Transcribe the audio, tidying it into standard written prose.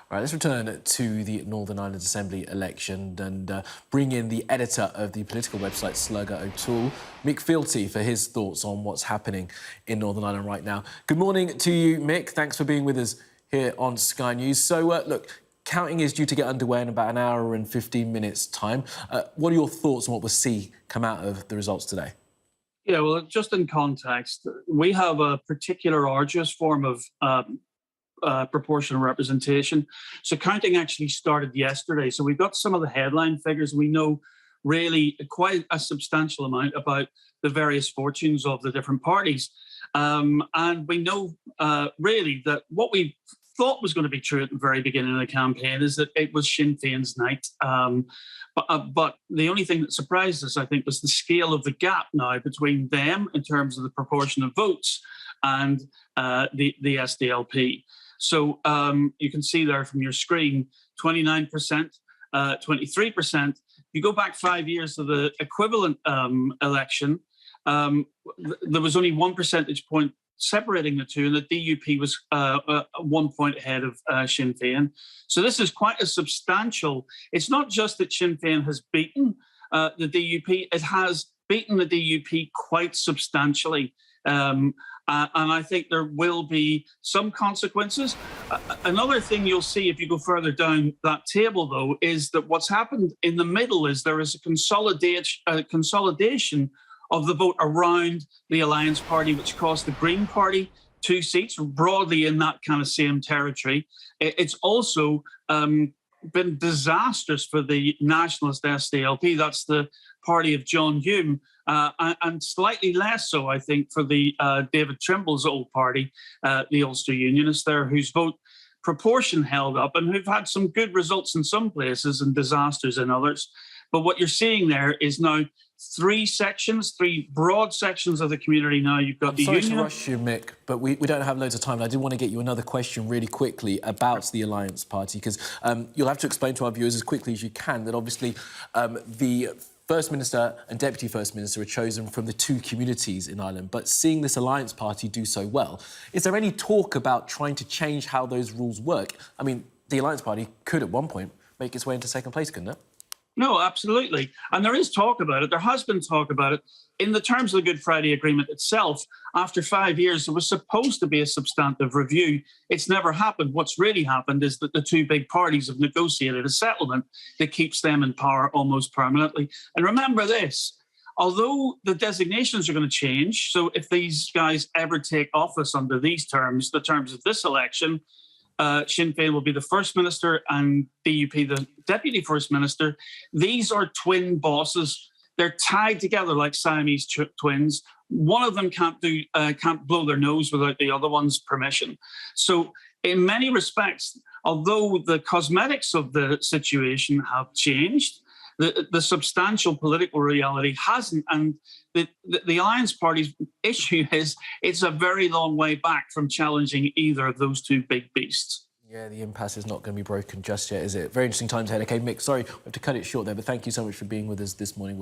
Right, let's return to the Northern Ireland Assembly election and bring in the editor of the political website Slugger O'Toole, Mick Fealty, for his thoughts on what's happening in Northern Ireland right now. Good morning to you, Mick. Thanks for being with us here on Sky News. So, look, counting is due to get underway in about an hour and 15 minutes' time. What are your thoughts on what we'll see come out of the results today? Yeah, well, just in context, we have a particular arduous form of proportional representation. So counting actually started yesterday. So we've got some of the headline figures. We know really quite a substantial amount about the various fortunes of the different parties. And we know really that what we thought was going to be true at the very beginning of the campaign is that it was Sinn Féin's night. But the only thing that surprised us, I think, was the scale of the gap now between them in terms of the proportion of votes and the SDLP. So you can see there from your screen, 29%, 23%. If you go back 5 years to the equivalent election, there was only 1 percentage point separating the two, and the DUP was 1 point ahead of Sinn Féin. So this is quite a substantial. It's not just that Sinn Féin has beaten the DUP, it has beaten the DUP quite substantially. And I think there will be some consequences. Another thing you'll see if you go further down that table, though, is that what's happened in the middle is there is a consolidation of the vote around the Alliance Party, which cost the Green Party 2 seats, broadly in that kind of same territory. It's also been disastrous for the nationalist SDLP. That's the party of John Hume, and slightly less so, I think, for the David Trimble's old party, the Ulster Unionists there, whose vote proportion held up and who've had some good results in some places and disasters in others. But what you're seeing there is now three broad sections of the community now. You've got the union. Sorry to rush you, Mick, but we don't have loads of time. I did want to get you another question really quickly about the Alliance Party, because you'll have to explain to our viewers as quickly as you can that obviously the First Minister and Deputy First Minister are chosen from the two communities in Ireland, but seeing this Alliance Party do so well, is there any talk about trying to change how those rules work? I mean, the Alliance Party could at one point make its way into second place, couldn't it? No, absolutely. And there is talk about it. There has been talk about it. In the terms of the Good Friday Agreement itself, after 5 years, there was supposed to be a substantive review. It's never happened. What's really happened is that the two big parties have negotiated a settlement that keeps them in power almost permanently. And remember this, although the designations are going to change, so if these guys ever take office under these terms, the terms of this election, Sinn Féin will be the First Minister and DUP the Deputy First Minister. These are twin bosses. They're tied together like Siamese twins. One of them can't blow their nose without the other one's permission. So in many respects, although the cosmetics of the situation have changed, the substantial political reality hasn't. And the Alliance Party's issue is it's a very long way back from challenging either of those two big beasts. Yeah, the impasse is not going to be broken just yet, is it? Very interesting times ahead. OK, Mick, sorry, we have to cut it short there, but thank you so much for being with us this morning.